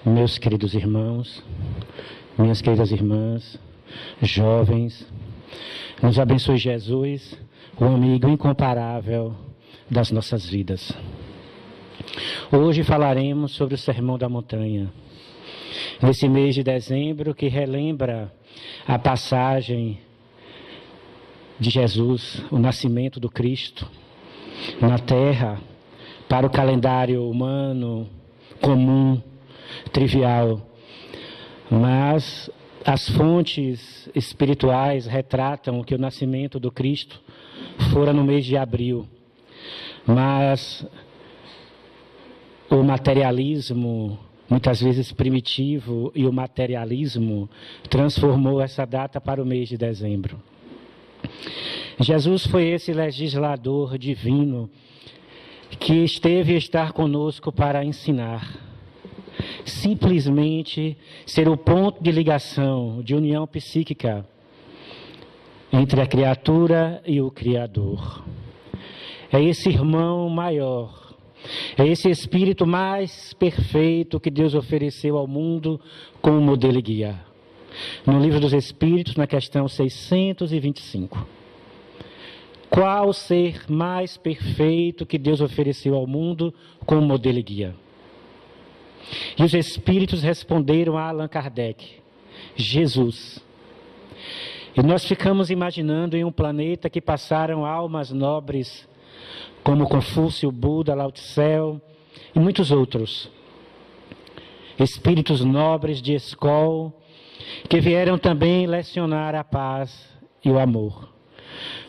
Meus queridos irmãos, minhas queridas irmãs, jovens, nos abençoe Jesus, o amigo incomparável das nossas vidas. Hoje falaremos sobre o Sermão da Montanha. Nesse mês de dezembro que relembra a passagem de Jesus, o nascimento do Cristo na terra, para o calendário humano, comum, trivial. Mas as fontes espirituais retratam que o nascimento do Cristo fora no mês de abril. Mas o materialismo, muitas vezes primitivo, e o materialismo transformou essa data para o mês de dezembro. Jesus foi esse legislador divino que esteve a estar conosco para ensinar. Simplesmente ser o ponto de ligação, de união psíquica entre a criatura e o Criador. É esse irmão maior, é esse espírito mais perfeito que Deus ofereceu ao mundo como modelo e guia. No Livro dos Espíritos, na questão 625. Qual ser mais perfeito que Deus ofereceu ao mundo como modelo e guia? E os Espíritos responderam a Allan Kardec: Jesus. E nós ficamos imaginando em um planeta que passaram almas nobres, como Confúcio, Buda, Lao Tse e muitos outros. Espíritos nobres de escola, que vieram também lecionar a paz e o amor.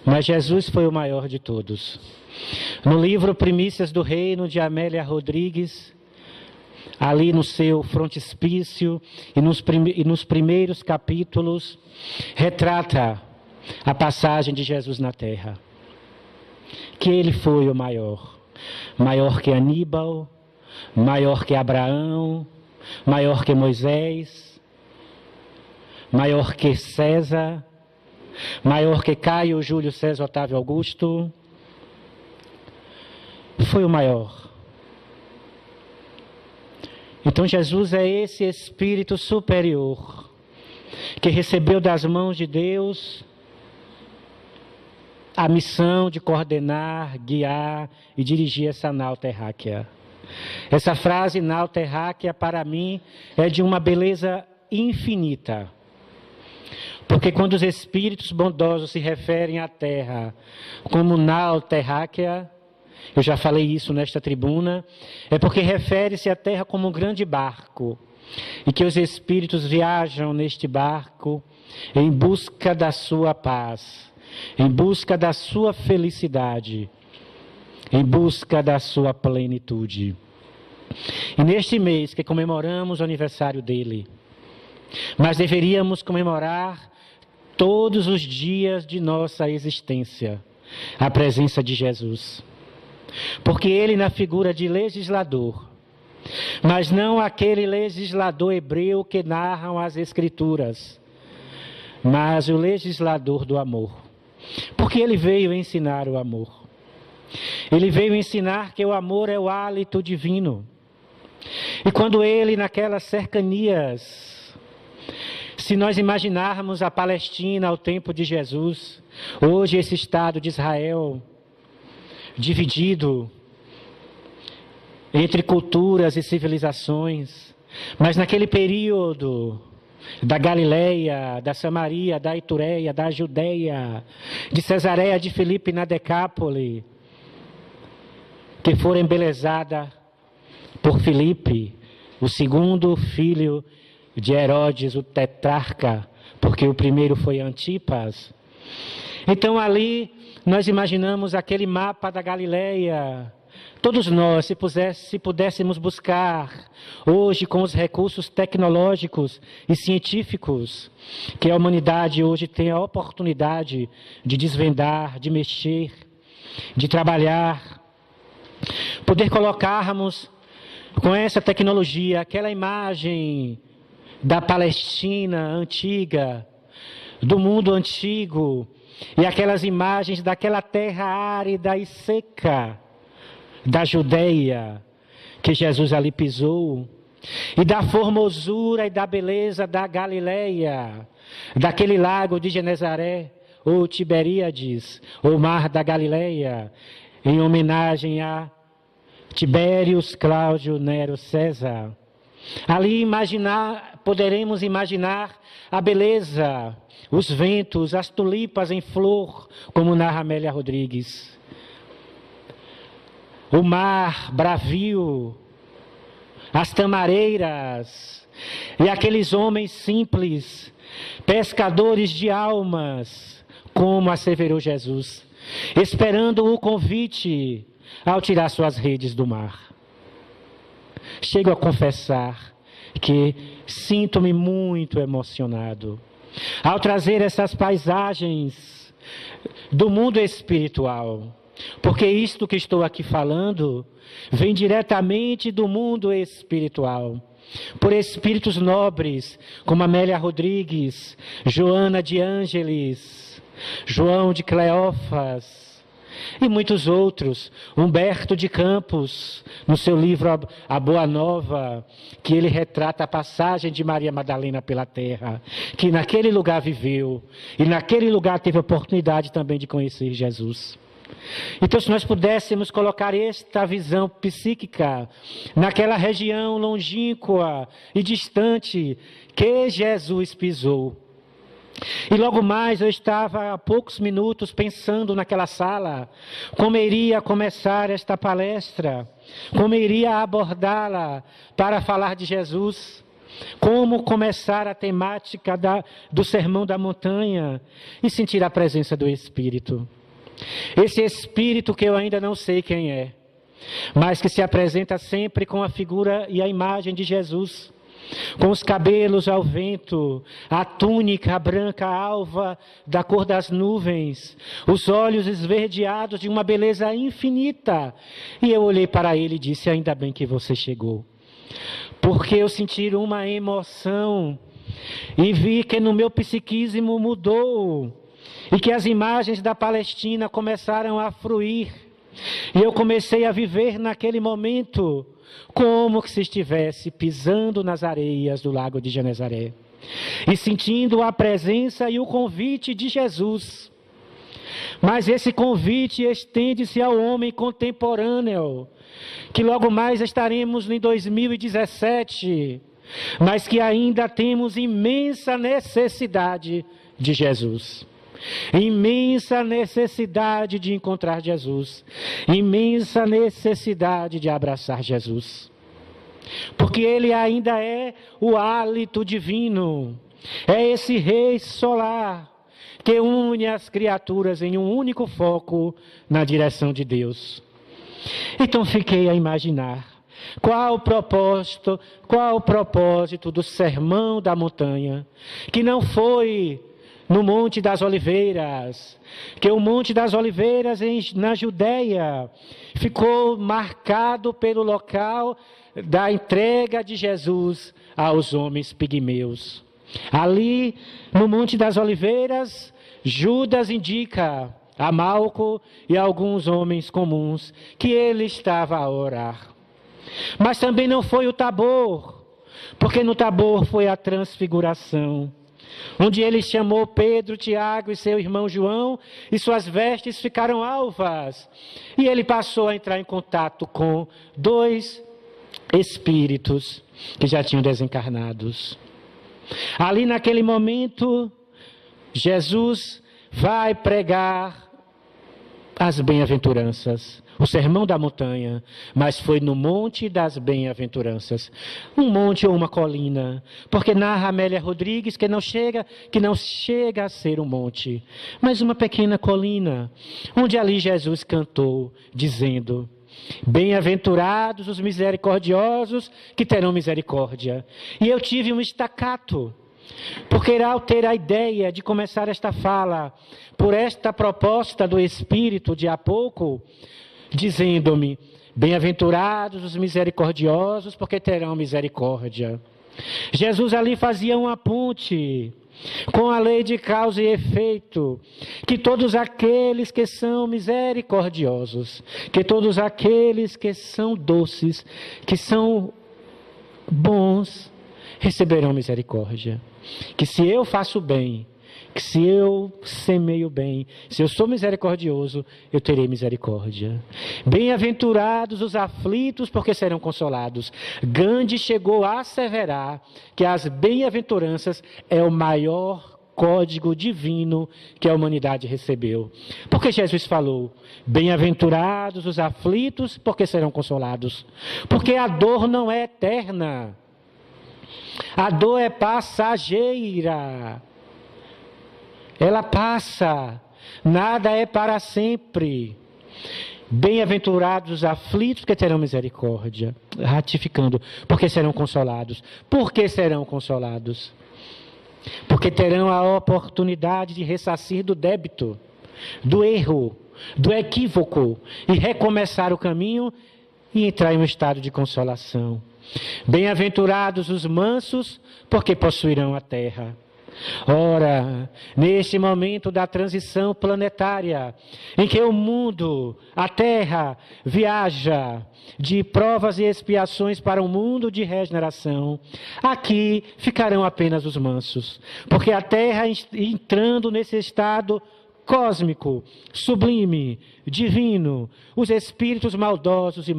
Mas Jesus foi o maior de todos. No livro Primícias do Reino, de Amélia Rodrigues, ali no seu frontispício e nos primeiros capítulos, retrata a passagem de Jesus na terra. Que ele foi o maior. Maior que Aníbal, maior que Abraão, maior que Moisés, maior que César, maior que Caio, Júlio, César, Otávio, Augusto. Foi o maior. Então Jesus é esse Espírito superior que recebeu das mãos de Deus a missão de coordenar, guiar e dirigir essa nau terráquea. Essa frase nau terráquea para mim é de uma beleza infinita. Porque quando os espíritos bondosos se referem à terra como nau terráquea, eu já falei isso nesta tribuna, é porque refere-se à terra como um grande barco, e que os espíritos viajam neste barco em busca da sua paz, em busca da sua felicidade, em busca da sua plenitude. E neste mês que comemoramos o aniversário dele, mas deveríamos comemorar todos os dias de nossa existência a presença de Jesus. Porque ele, na figura de legislador, mas não aquele legislador hebreu que narram as Escrituras, mas o legislador do amor. Porque ele veio ensinar o amor. Ele veio ensinar que o amor é o hálito divino. E quando ele, naquelas cercanias, se nós imaginarmos a Palestina ao tempo de Jesus, hoje esse Estado de Israel, dividido entre culturas e civilizações, mas naquele período da Galileia, da Samaria, da Itureia, da Judeia, de Cesareia de Filipe na Decápole, que fora embelezada por Filipe, o segundo filho de Herodes, o tetrarca, porque o primeiro foi Antipas. Então ali nós imaginamos aquele mapa da Galileia. Todos nós, se pudéssemos buscar hoje com os recursos tecnológicos e científicos que a humanidade hoje tem a oportunidade de desvendar, de mexer, de trabalhar, poder colocarmos com essa tecnologia aquela imagem da Palestina antiga, do mundo antigo, e aquelas imagens daquela terra árida e seca da Judeia, que Jesus ali pisou, e da formosura e da beleza da Galileia, daquele lago de Genezaré, ou Tiberíades, ou Mar da Galileia, em homenagem a Tibérios Cláudio Nero César. Ali poderemos imaginar a beleza, os ventos, as tulipas em flor, como narra Amélia Rodrigues. O mar bravio, as tamareiras e aqueles homens simples, pescadores de almas, como asseverou Jesus, esperando o convite ao tirar suas redes do mar. Chego a confessar que sinto-me muito emocionado ao trazer essas paisagens do mundo espiritual, porque isto que estou aqui falando vem diretamente do mundo espiritual, por espíritos nobres como Amélia Rodrigues, Joana de Ângeles, João de Cleófas e muitos outros. Humberto de Campos, no seu livro A Boa Nova, que ele retrata a passagem de Maria Madalena pela terra, que naquele lugar viveu e naquele lugar teve a oportunidade também de conhecer Jesus. Então, se nós pudéssemos colocar esta visão psíquica naquela região longínqua e distante que Jesus pisou. E logo mais eu estava há poucos minutos pensando naquela sala, como iria começar esta palestra, como iria abordá-la para falar de Jesus, como começar a temática do Sermão da Montanha e sentir a presença do Espírito. Esse Espírito que eu ainda não sei quem é, mas que se apresenta sempre com a figura e a imagem de Jesus, com os cabelos ao vento, a túnica branca alva da cor das nuvens, os olhos esverdeados de uma beleza infinita. E eu olhei para ele e disse: ainda bem que você chegou, porque eu senti uma emoção e vi que no meu psiquismo mudou, e que as imagens da Palestina começaram a fruir. E eu comecei a viver naquele momento como se estivesse pisando nas areias do lago de Genezaré. E sentindo a presença e o convite de Jesus. Mas esse convite estende-se ao homem contemporâneo, que logo mais estaremos em 2017, mas que ainda temos imensa necessidade de Jesus. Imensa necessidade de encontrar Jesus, imensa necessidade de abraçar Jesus, porque Ele ainda é o hálito divino, é esse Rei solar que une as criaturas em um único foco na direção de Deus. Então fiquei a imaginar qual o propósito do Sermão da Montanha, que não foi no Monte das Oliveiras, que o Monte das Oliveiras na Judéia ficou marcado pelo local da entrega de Jesus aos homens pigmeus. Ali, no Monte das Oliveiras, Judas indica a Malco e a alguns homens comuns que ele estava a orar. Mas também não foi o Tabor, porque no Tabor foi a transfiguração, onde ele chamou Pedro, Tiago e seu irmão João, e suas vestes ficaram alvas. E ele passou a entrar em contato com dois espíritos que já tinham desencarnados. Ali naquele momento, Jesus vai pregar as bem-aventuranças, o Sermão da Montanha, mas foi no Monte das Bem-aventuranças, um monte ou uma colina, porque narra Amélia Rodrigues que não chega a ser um monte, mas uma pequena colina, onde ali Jesus cantou, dizendo: bem-aventurados os misericordiosos, que terão misericórdia. E eu tive um estacato, porque ao ter a ideia de começar esta fala, por esta proposta do Espírito de há pouco, dizendo-me: bem-aventurados os misericordiosos, porque terão misericórdia. Jesus ali fazia uma ponte com a lei de causa e efeito, que todos aqueles que são misericordiosos, que todos aqueles que são doces, que são bons receberão misericórdia. Que se eu faço bem, que se eu semeio bem, se eu sou misericordioso, eu terei misericórdia. Bem-aventurados os aflitos, porque serão consolados. Gandhi chegou a asseverar que as bem-aventuranças é o maior código divino que a humanidade recebeu. Porque Jesus falou, bem-aventurados os aflitos, porque serão consolados. Porque a dor não é eterna. A dor é passageira. Ela passa. Nada é para sempre. Bem-aventurados os aflitos, que terão misericórdia. Ratificando, porque serão consolados. Por que serão consolados? Porque terão a oportunidade de ressarcir do débito, do erro, do equívoco, e recomeçar o caminho e entrar em um estado de consolação. Bem-aventurados os mansos, porque possuirão a terra. Ora, neste momento da transição planetária, em que o mundo, a Terra, viaja de provas e expiações para um mundo de regeneração, aqui ficarão apenas os mansos, porque a Terra, entrando nesse estado cósmico, sublime, divino, os espíritos maldosos e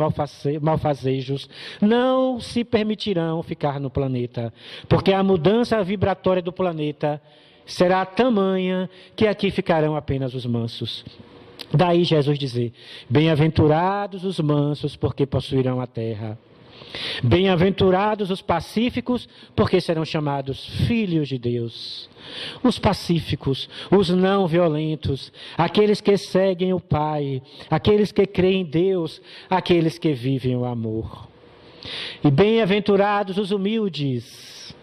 malfazejos não se permitirão ficar no planeta, porque a mudança vibratória do planeta será tamanha que aqui ficarão apenas os mansos. Daí Jesus dizer, bem-aventurados os mansos, porque possuirão a terra. Bem-aventurados os pacíficos, porque serão chamados filhos de Deus. Os pacíficos, os não violentos, aqueles que seguem o Pai, aqueles que creem em Deus, aqueles que vivem o amor. E bem-aventurados os humildes.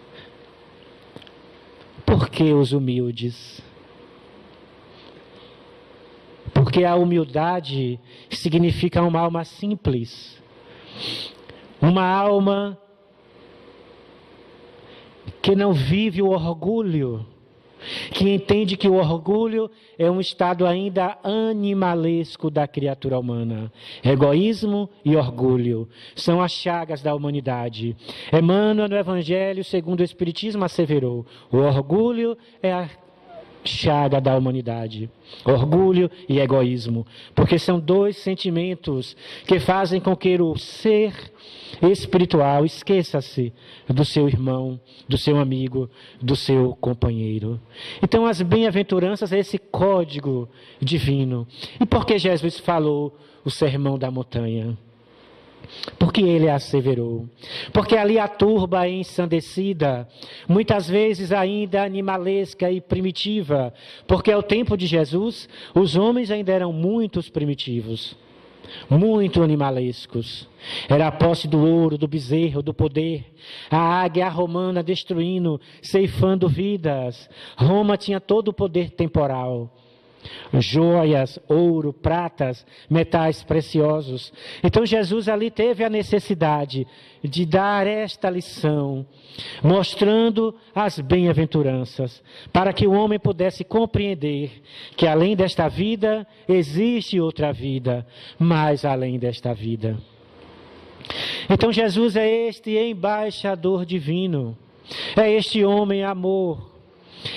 Por que os humildes? Porque a humildade significa uma alma simples. Uma alma que não vive o orgulho, que entende que o orgulho é um estado ainda animalesco da criatura humana. Egoísmo e orgulho são as chagas da humanidade. Emmanuel, no Evangelho segundo o Espiritismo, asseverou: o orgulho é a chaga da humanidade, orgulho e egoísmo, porque são dois sentimentos que fazem com que o ser espiritual esqueça-se do seu irmão, do seu amigo, do seu companheiro. Então as bem-aventuranças é esse código divino. E por que Jesus falou o sermão da montanha? Porque ele asseverou. Porque ali a turba ensandecida, muitas vezes ainda animalesca e primitiva, porque ao tempo de Jesus, os homens ainda eram muitos primitivos, muito animalescos. Era a posse do ouro, do bezerro, do poder, a águia romana destruindo, ceifando vidas. Roma tinha todo o poder temporal. Joias, ouro, pratas, metais preciosos. Então Jesus ali teve a necessidade de dar esta lição, mostrando as bem-aventuranças, para que o homem pudesse compreender que além desta vida existe outra vida, mas além desta vida. Então Jesus é este embaixador divino, é este homem amor,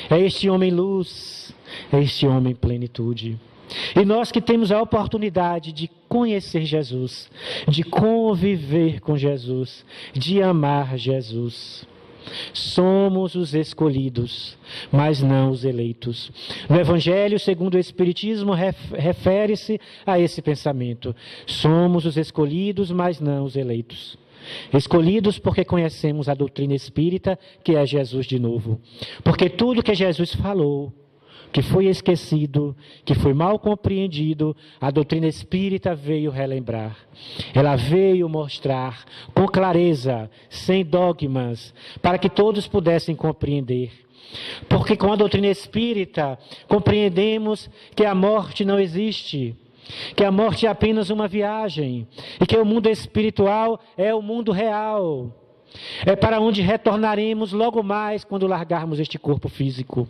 é este homem luz, é este homem plenitude. E nós que temos a oportunidade de conhecer Jesus, de conviver com Jesus, de amar Jesus, somos os escolhidos, mas não os eleitos. No Evangelho segundo o Espiritismo refere-se a esse pensamento. Somos os escolhidos, mas não os eleitos. Escolhidos porque conhecemos a doutrina espírita, que é Jesus de novo. Porque tudo que Jesus falou, que foi esquecido, que foi mal compreendido, a doutrina espírita veio relembrar. Ela veio mostrar com clareza, sem dogmas, para que todos pudessem compreender. Porque com a doutrina espírita compreendemos que a morte não existe, que a morte é apenas uma viagem, e que o mundo espiritual é o mundo real. É para onde retornaremos logo mais quando largarmos este corpo físico.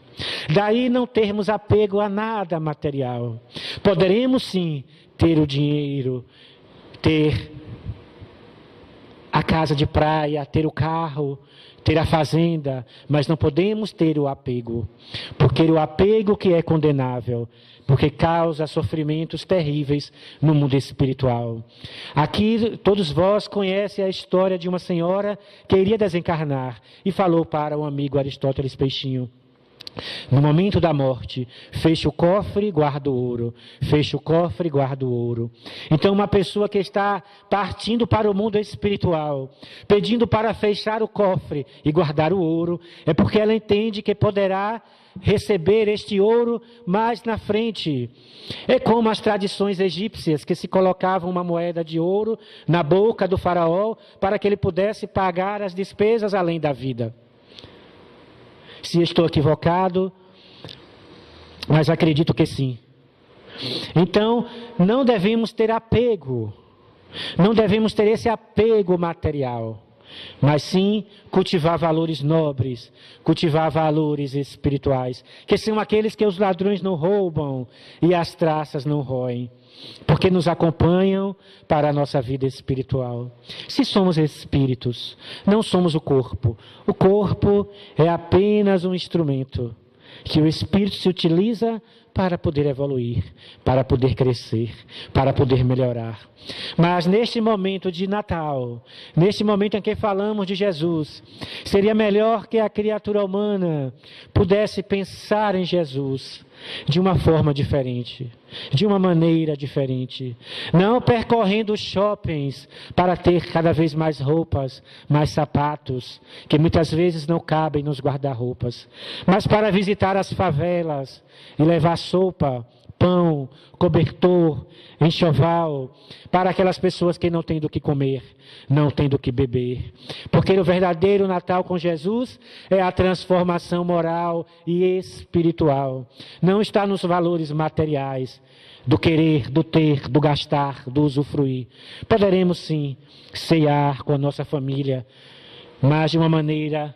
Daí não termos apego a nada material. Poderemos sim ter o dinheiro, ter a casa de praia, ter o carro, ter a fazenda, mas não podemos ter o apego, porque o apego que é condenável, porque causa sofrimentos terríveis no mundo espiritual. Aqui todos vós conhecem a história de uma senhora que iria desencarnar e falou para um amigo Aristóteles Peixinho: no momento da morte, fecha o cofre e guarda o ouro. Fecha o cofre e guarda o ouro. Então, uma pessoa que está partindo para o mundo espiritual, pedindo para fechar o cofre e guardar o ouro, é porque ela entende que poderá receber este ouro mais na frente. É como as tradições egípcias, que se colocavam uma moeda de ouro na boca do faraó para que ele pudesse pagar as despesas além da vida. Se estou equivocado, mas acredito que sim. Então, não devemos ter apego. Não devemos ter esse apego material. Mas sim cultivar valores nobres, cultivar valores espirituais, que são aqueles que os ladrões não roubam e as traças não roem, porque nos acompanham para a nossa vida espiritual. Se somos espíritos, não somos o corpo. O corpo é apenas um instrumento que o espírito se utiliza para poder evoluir, para poder crescer, para poder melhorar. Mas neste momento de Natal, neste momento em que falamos de Jesus, seria melhor que a criatura humana pudesse pensar em Jesus de uma forma diferente, de uma maneira diferente, não percorrendo shoppings para ter cada vez mais roupas, mais sapatos, que muitas vezes não cabem nos guarda-roupas, mas para visitar as favelas e levar sopa, pão, cobertor, enxoval, para aquelas pessoas que não têm do que comer, não têm do que beber. Porque o verdadeiro Natal com Jesus é a transformação moral e espiritual. Não está nos valores materiais, do querer, do ter, do gastar, do usufruir. Poderemos sim cear com a nossa família, mas de uma maneira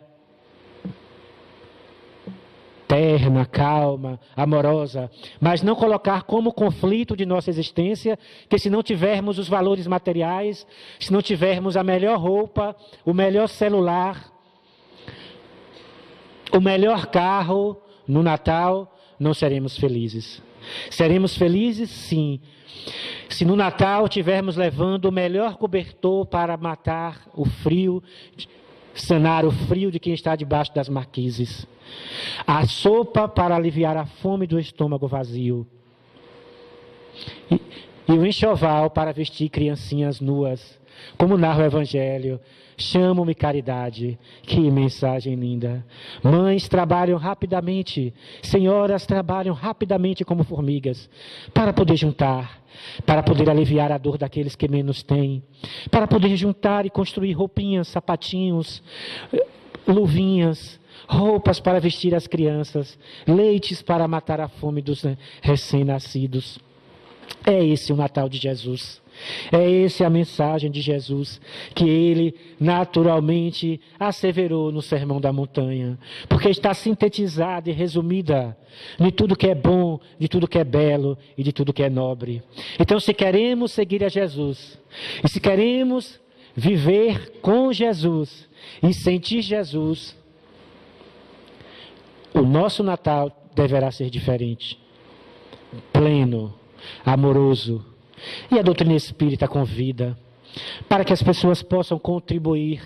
terna, calma, amorosa, mas não colocar como conflito de nossa existência que se não tivermos os valores materiais, se não tivermos a melhor roupa, o melhor celular, o melhor carro no Natal, não seremos felizes. Seremos felizes sim, se no Natal tivermos levando o melhor cobertor para matar o frio, sanar o frio de quem está debaixo das marquises, a sopa para aliviar a fome do estômago vazio e o enxoval para vestir criancinhas nuas, como narra o Evangelho. Chamo-me caridade. Que mensagem linda. Mães trabalham rapidamente, senhoras trabalham rapidamente como formigas, para poder juntar, para poder aliviar a dor daqueles que menos têm, para poder juntar e construir roupinhas, sapatinhos, luvinhas, roupas para vestir as crianças, leites para matar a fome dos recém-nascidos. É esse o Natal de Jesus. É essa a mensagem de Jesus que ele naturalmente asseverou no Sermão da Montanha, porque está sintetizada e resumida de tudo que é bom, de tudo que é belo e de tudo que é nobre. Então, se queremos seguir a Jesus e se queremos viver com Jesus e sentir Jesus, o nosso Natal deverá ser diferente, pleno, amoroso. E a doutrina espírita convida para que as pessoas possam contribuir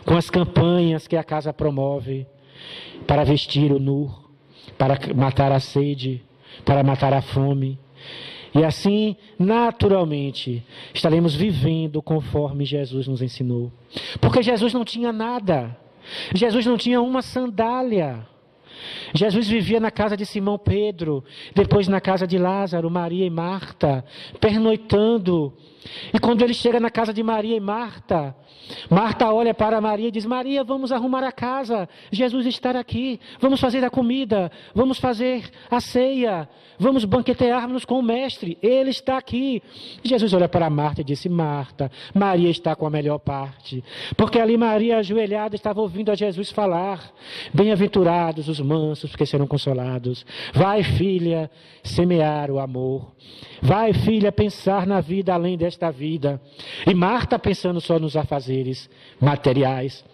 com as campanhas que a casa promove para vestir o nu, para matar a sede, para matar a fome. E assim, naturalmente, estaremos vivendo conforme Jesus nos ensinou. Porque Jesus não tinha nada. Jesus não tinha uma sandália. Jesus vivia na casa de Simão Pedro, depois na casa de Lázaro, Maria e Marta, pernoitando. E quando ele chega na casa de Maria e Marta, Marta olha para Maria e diz: Maria, vamos arrumar a casa, Jesus está aqui, vamos fazer a comida, vamos fazer a ceia, vamos banquetear-nos com o mestre, ele está aqui. E Jesus olha para Marta e disse: Marta, Maria está com a melhor parte, porque ali Maria ajoelhada estava ouvindo a Jesus falar: bem-aventurados os mansos, mansos, porque serão consolados. Vai, filha, semear o amor. Vai, filha, pensar na vida além desta vida. E Marta pensando só nos afazeres materiais.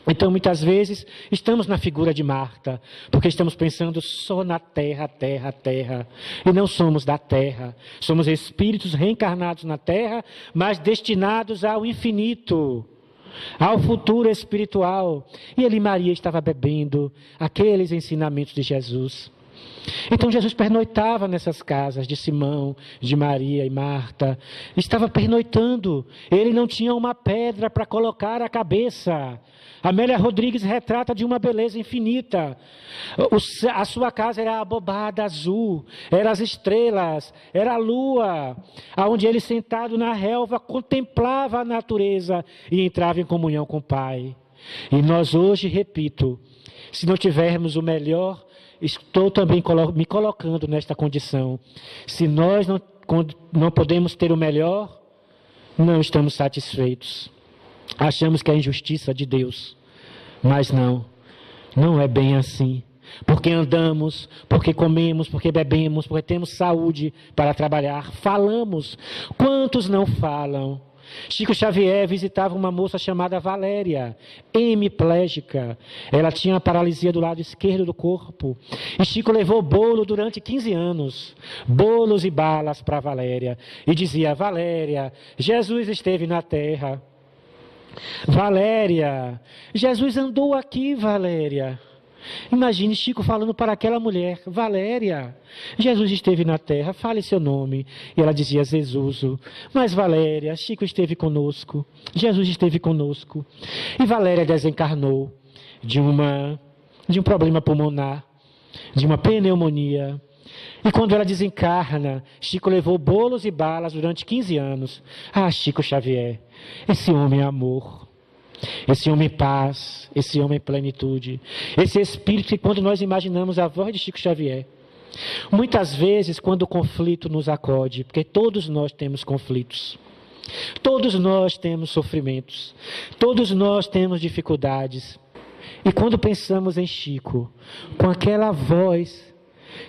Então, muitas vezes, estamos na figura de Marta, porque estamos pensando só na terra, terra, terra. E não somos da terra. Somos espíritos reencarnados na terra, mas destinados ao infinito, ao futuro espiritual. E ali Maria estava bebendo aqueles ensinamentos de Jesus. Então Jesus pernoitava nessas casas de Simão, de Maria e Marta. Estava pernoitando. Ele não tinha uma pedra para colocar a cabeça. Amélia Rodrigues retrata de uma beleza infinita. A sua casa era abobada azul, eram as estrelas, era a lua, aonde ele sentado na relva contemplava a natureza e entrava em comunhão com o Pai. E nós hoje, repito, se não tivermos o melhor, estou também me colocando nesta condição. Se nós não podemos ter o melhor, não estamos satisfeitos. Achamos que é a injustiça de Deus. Mas não é bem assim. Porque andamos, porque comemos, porque bebemos, porque temos saúde para trabalhar. Falamos. Quantos não falam? Chico Xavier visitava uma moça chamada Valéria, hemiplégica. Ela tinha a paralisia do lado esquerdo do corpo. E Chico levou bolo durante 15 anos. Bolos e balas para Valéria. E dizia: Valéria, Jesus esteve na terra. Valéria, Jesus andou aqui, Valéria. Imagine Chico falando para aquela mulher: Valéria, Jesus esteve na terra, fale seu nome. E ela dizia: Zezuso. Mas Valéria, Chico esteve conosco, Jesus esteve conosco. E Valéria desencarnou de um problema pulmonar, de uma pneumonia. E quando ela desencarna, Chico levou bolos e balas durante 15 anos. Ah, Chico Xavier, esse homem é amor. Esse homem paz, esse homem plenitude, esse espírito que quando nós imaginamos a voz de Chico Xavier, muitas vezes quando o conflito nos acode, porque todos nós temos conflitos, todos nós temos sofrimentos, todos nós temos dificuldades, e quando pensamos em Chico, com aquela voz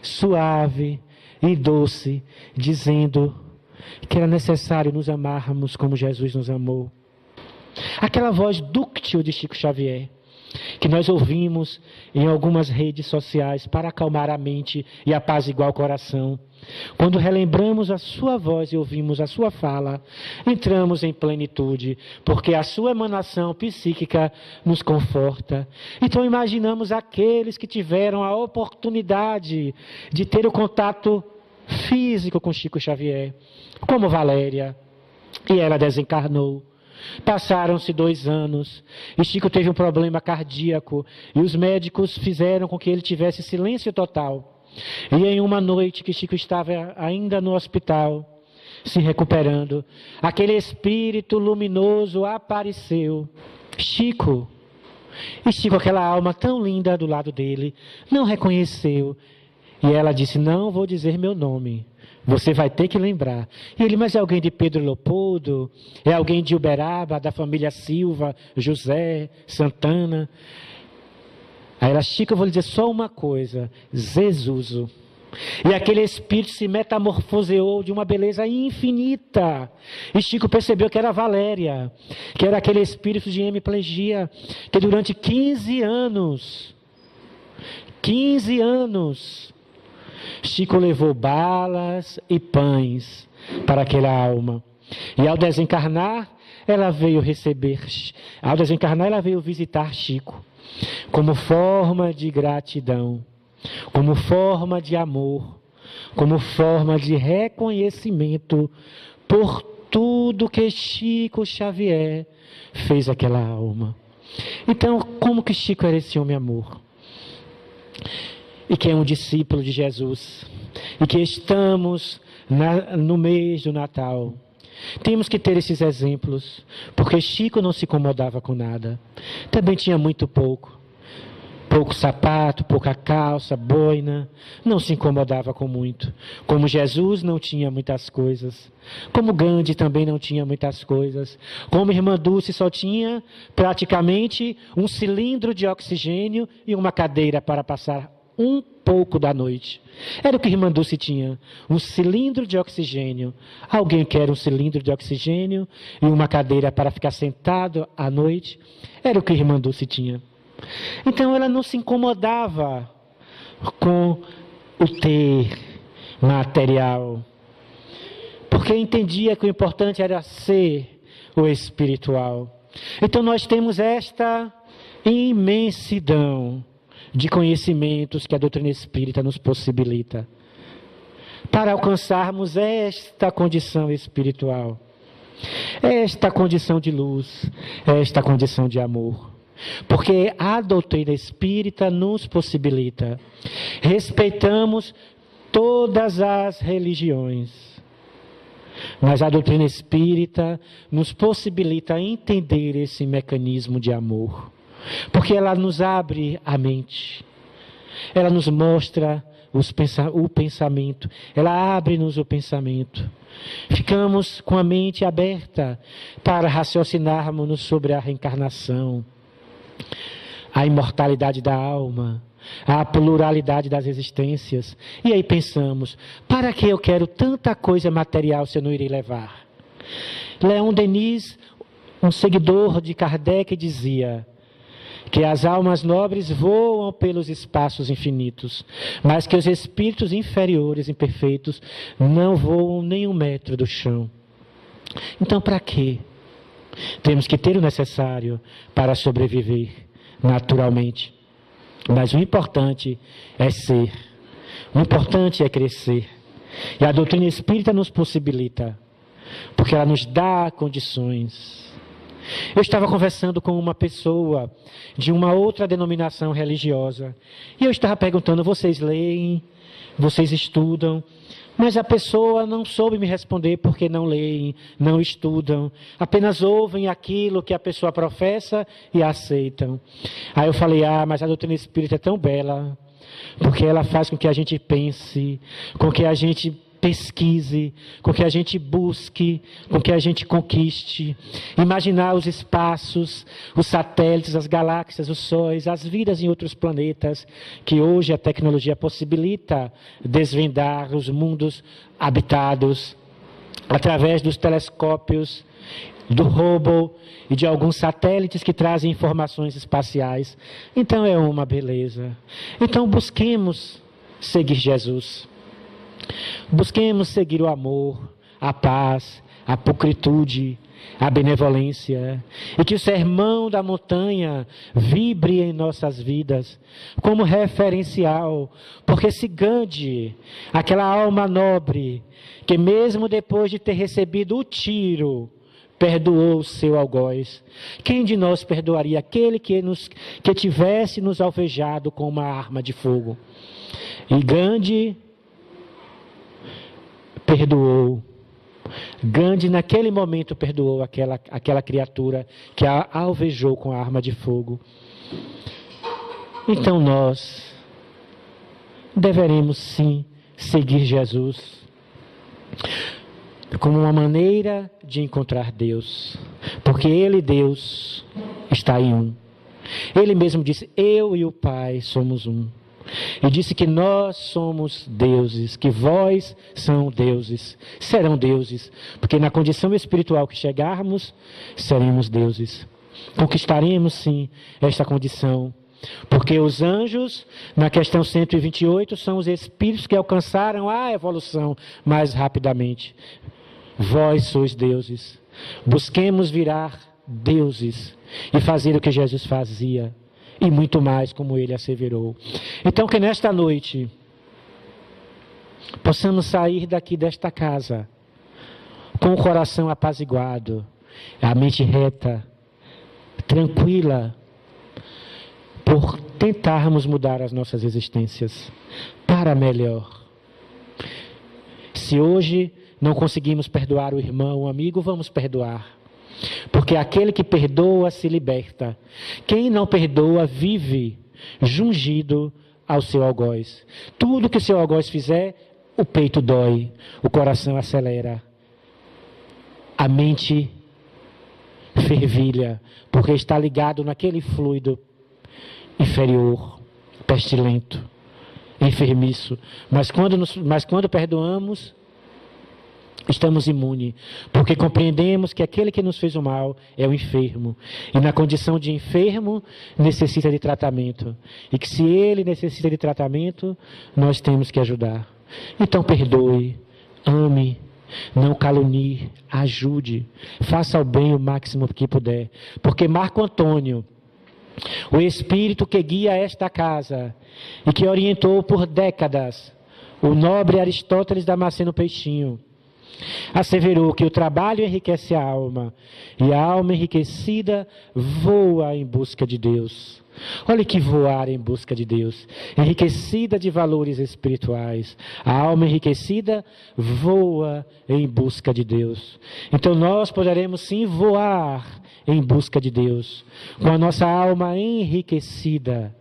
suave e doce, dizendo que era necessário nos amarmos como Jesus nos amou, aquela voz dúctil de Chico Xavier, que nós ouvimos em algumas redes sociais para acalmar a mente e apaziguar o coração. Quando relembramos a sua voz e ouvimos a sua fala, entramos em plenitude, porque a sua emanação psíquica nos conforta. Então imaginamos aqueles que tiveram a oportunidade de ter o contato físico com Chico Xavier, como Valéria, e ela desencarnou. Passaram-se 2 anos e Chico teve um problema cardíaco e os médicos fizeram com que ele tivesse silêncio total. E em uma noite que Chico estava ainda no hospital, se recuperando, aquele espírito luminoso apareceu. Chico, aquela alma tão linda do lado dele, não reconheceu. E ela disse: não vou dizer meu nome, você vai ter que lembrar. E ele: mas é alguém de Pedro Leopoldo? É alguém de Uberaba, da família Silva, José, Santana? Aí ela: Chico, eu vou lhe dizer só uma coisa: Zezuso. E aquele espírito se metamorfoseou de uma beleza infinita. E Chico percebeu que era Valéria, que era aquele espírito de hemiplegia, que durante 15 anos, Chico levou balas e pães para aquela alma. E ao desencarnar, ela veio visitar Chico, como forma de gratidão, como forma de amor, como forma de reconhecimento por tudo que Chico Xavier fez àquela alma. Então, como que Chico era esse homem amor? E que é um discípulo de Jesus, e que estamos no mês do Natal. Temos que ter esses exemplos, porque Chico não se incomodava com nada. Também tinha muito pouco sapato, pouca calça, boina, não se incomodava com muito. Como Jesus não tinha muitas coisas, como Gandhi também não tinha muitas coisas, como Irmã Dulce só tinha praticamente um cilindro de oxigênio e uma cadeira para passar um pouco da noite. Era o que a irmã Dulce tinha, um cilindro de oxigênio. Alguém quer um cilindro de oxigênio e uma cadeira para ficar sentado à noite? Era o que a irmã Dulce tinha. Então ela não se incomodava com o ter material, porque entendia que o importante era ser o espiritual. Então nós temos esta imensidão de conhecimentos que a doutrina espírita nos possibilita para alcançarmos esta condição espiritual, esta condição de luz, esta condição de amor. Porque a doutrina espírita nos possibilita. Respeitamos todas as religiões, mas a doutrina espírita nos possibilita entender esse mecanismo de amor. Porque ela nos abre a mente, ela nos mostra o pensamento, ela abre-nos o pensamento. Ficamos com a mente aberta para raciocinarmos sobre a reencarnação, a imortalidade da alma, a pluralidade das existências. E aí pensamos, para que eu quero tanta coisa material se eu não irei levar? Leon Denis, um seguidor de Kardec, dizia que as almas nobres voam pelos espaços infinitos, mas que os espíritos inferiores, imperfeitos, não voam nem 1 metro do chão. Então, para quê? Temos que ter o necessário para sobreviver naturalmente. Mas o importante é ser, o importante é crescer. E a doutrina espírita nos possibilita, porque ela nos dá condições. Eu estava conversando com uma pessoa de uma outra denominação religiosa, e eu estava perguntando, vocês leem, vocês estudam? Mas a pessoa não soube me responder porque não leem, não estudam, apenas ouvem aquilo que a pessoa professa e aceitam. Aí eu falei, mas a doutrina espírita é tão bela, porque ela faz com que a gente pense, com que a gente pesquise, com que a gente busque, com que a gente conquiste, imaginar os espaços, os satélites, as galáxias, os sóis, as vidas em outros planetas, que hoje a tecnologia possibilita desvendar os mundos habitados através dos telescópios, do Hubble e de alguns satélites que trazem informações espaciais. Então é uma beleza. Então busquemos seguir Jesus. Busquemos seguir o amor, a paz, a pulcritude, a benevolência, e que o sermão da montanha vibre em nossas vidas como referencial, porque se Gandhi, aquela alma nobre, que mesmo depois de ter recebido o tiro, perdoou o seu algoz, quem de nós perdoaria aquele que tivesse nos alvejado com uma arma de fogo? E Gandhi perdoou. Gandhi naquele momento perdoou aquela criatura que a alvejou com a arma de fogo. Então nós deveremos sim seguir Jesus como uma maneira de encontrar Deus, porque Ele, Deus, está em um. Ele mesmo disse, eu e o Pai somos um. E disse que nós somos deuses, que vós são deuses, serão deuses, porque na condição espiritual que chegarmos, seremos deuses. Conquistaremos sim esta condição, porque os anjos, na questão 128, são os espíritos que alcançaram a evolução mais rapidamente. Vós sois deuses. Busquemos virar deuses e fazer o que Jesus fazia. E muito mais, como ele asseverou. Então, que nesta noite possamos sair daqui desta casa com o coração apaziguado, a mente reta, tranquila, por tentarmos mudar as nossas existências para melhor. Se hoje não conseguimos perdoar o irmão, o amigo, vamos perdoar. Porque aquele que perdoa se liberta. Quem não perdoa vive jungido ao seu algoz. Tudo que o seu algoz fizer, o peito dói, o coração acelera, a mente fervilha, porque está ligado naquele fluido inferior, pestilento, enfermiço. Mas quando perdoamos, estamos imunes, porque compreendemos que aquele que nos fez o mal é o enfermo. E na condição de enfermo, necessita de tratamento. E que se ele necessita de tratamento, nós temos que ajudar. Então perdoe, ame, não calunie, ajude, faça o bem o máximo que puder. Porque Marco Antônio, o espírito que guia esta casa e que orientou por décadas o nobre Aristóteles Damasceno Peixinho, asseverou que o trabalho enriquece a alma e a alma enriquecida voa em busca de Deus. Olha que voar em busca de Deus, enriquecida de valores espirituais. A alma enriquecida voa em busca de Deus. Então nós poderemos sim voar em busca de Deus, com a nossa alma enriquecida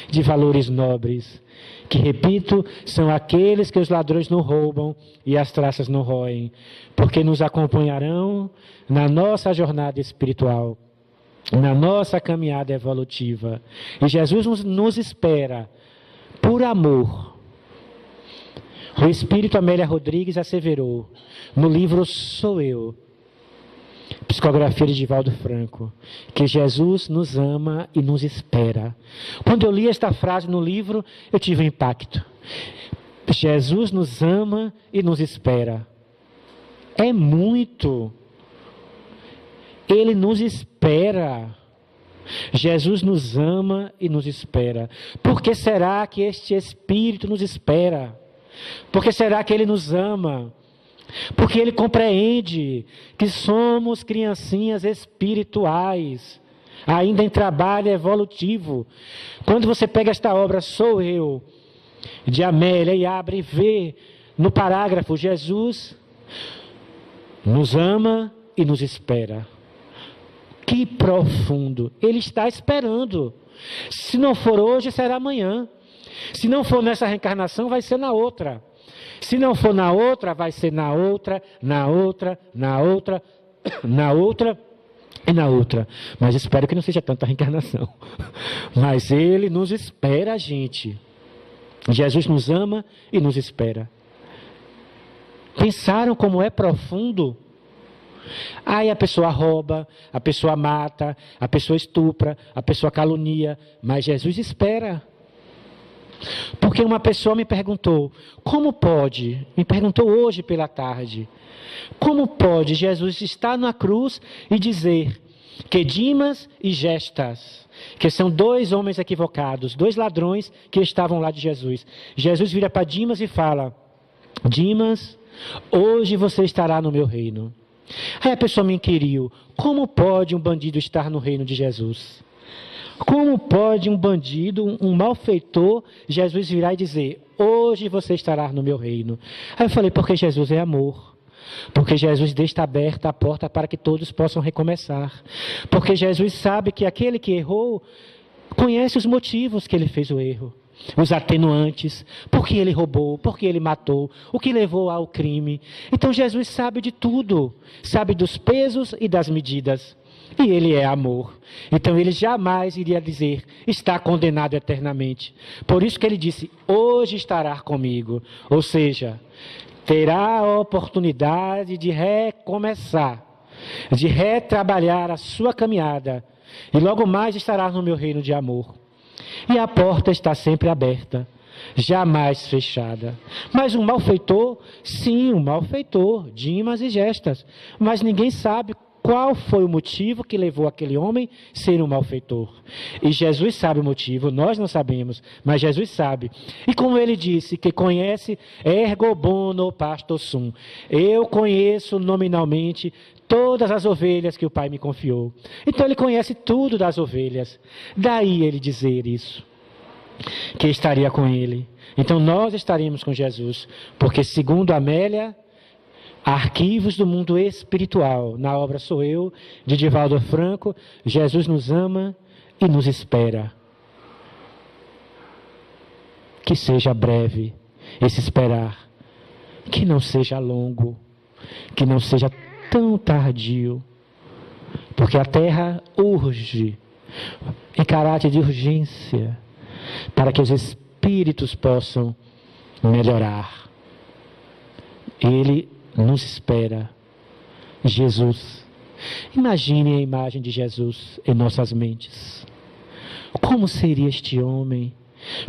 de valores nobres, que, repito, são aqueles que os ladrões não roubam e as traças não roem, porque nos acompanharão na nossa jornada espiritual, na nossa caminhada evolutiva. E Jesus nos espera por amor. O Espírito Amélia Rodrigues asseverou no livro Sou Eu, psicografia de Divaldo Franco, que Jesus nos ama e nos espera. Quando eu li esta frase no livro, eu tive um impacto. Jesus nos ama e nos espera. É muito. Ele nos espera. Jesus nos ama e nos espera. Por que será que este Espírito nos espera? Por que será que Ele nos ama? Porque Ele compreende que somos criancinhas espirituais, ainda em trabalho evolutivo. Quando você pega esta obra Sou Eu, de Amélia, e abre e vê no parágrafo, Jesus nos ama e nos espera. Que profundo! Ele está esperando. Se não for hoje, será amanhã. Se não for nessa reencarnação, vai ser na outra. Se não for na outra, vai ser na outra, na outra, na outra, na outra e na outra. Mas espero que não seja tanta reencarnação. Mas Ele nos espera, gente. Jesus nos ama e nos espera. Pensaram como é profundo? Aí a pessoa rouba, a pessoa mata, a pessoa estupra, a pessoa calunia, mas Jesus espera. Porque uma pessoa me perguntou, como pode, me perguntou hoje pela tarde, como pode Jesus estar na cruz e dizer que Dimas e Gestas, que são dois homens equivocados, dois ladrões que estavam lá de Jesus. Jesus vira para Dimas e fala, Dimas, hoje você estará no meu reino. Aí a pessoa me inquiriu, como pode um bandido estar no reino de Jesus? Como pode um bandido, um malfeitor, Jesus virar e dizer, hoje você estará no meu reino? Aí eu falei, porque Jesus é amor. Porque Jesus deixa aberta a porta para que todos possam recomeçar. Porque Jesus sabe que aquele que errou, conhece os motivos que ele fez o erro. Os atenuantes, por que ele roubou, por que ele matou, o que levou ao crime. Então Jesus sabe de tudo, sabe dos pesos e das medidas. E Ele é amor. Então Ele jamais iria dizer, está condenado eternamente. Por isso que Ele disse, hoje estará comigo. Ou seja, terá a oportunidade de recomeçar, de retrabalhar a sua caminhada. E logo mais estará no meu reino de amor. E a porta está sempre aberta, jamais fechada. Mas um malfeitor, sim, um malfeitor, Dimas e Gestas. Mas ninguém sabe qual foi o motivo que levou aquele homem a ser um malfeitor. E Jesus sabe o motivo, nós não sabemos, mas Jesus sabe. E como ele disse, que conhece ergo bono pastor sum. Eu conheço nominalmente todas as ovelhas que o Pai me confiou. Então ele conhece tudo das ovelhas. Daí ele dizer isso, que estaria com ele. Então nós estaremos com Jesus, porque segundo Amélia, Arquivos do Mundo Espiritual, na obra Sou Eu, de Divaldo Franco, Jesus nos ama e nos espera. Que seja breve esse esperar, que não seja longo, que não seja tão tardio, porque a terra urge, em caráter de urgência, para que os espíritos espíritos possam melhorar. Ele nos espera. Jesus. Imagine a imagem de Jesus em nossas mentes. Como seria este homem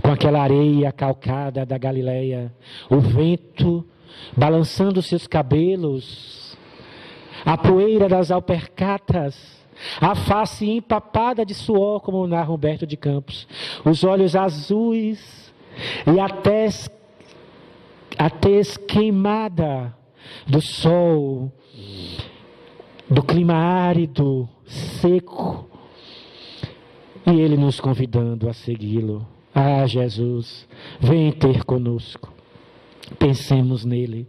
com aquela areia calcada da Galileia, o vento balançando seus cabelos, a poeira das alpercatas, a face empapada de suor, como narra Humberto de Campos, os olhos azuis e a tez queimada do sol, do clima árido, seco, e Ele nos convidando a segui-lo. Ah, Jesus, vem ter conosco. Pensemos nele.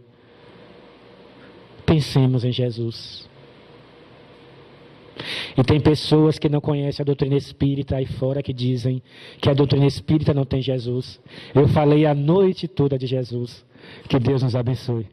Pensemos em Jesus. E tem pessoas que não conhecem a doutrina espírita aí fora que dizem que a doutrina espírita não tem Jesus. Eu falei a noite toda de Jesus. Que Deus nos abençoe.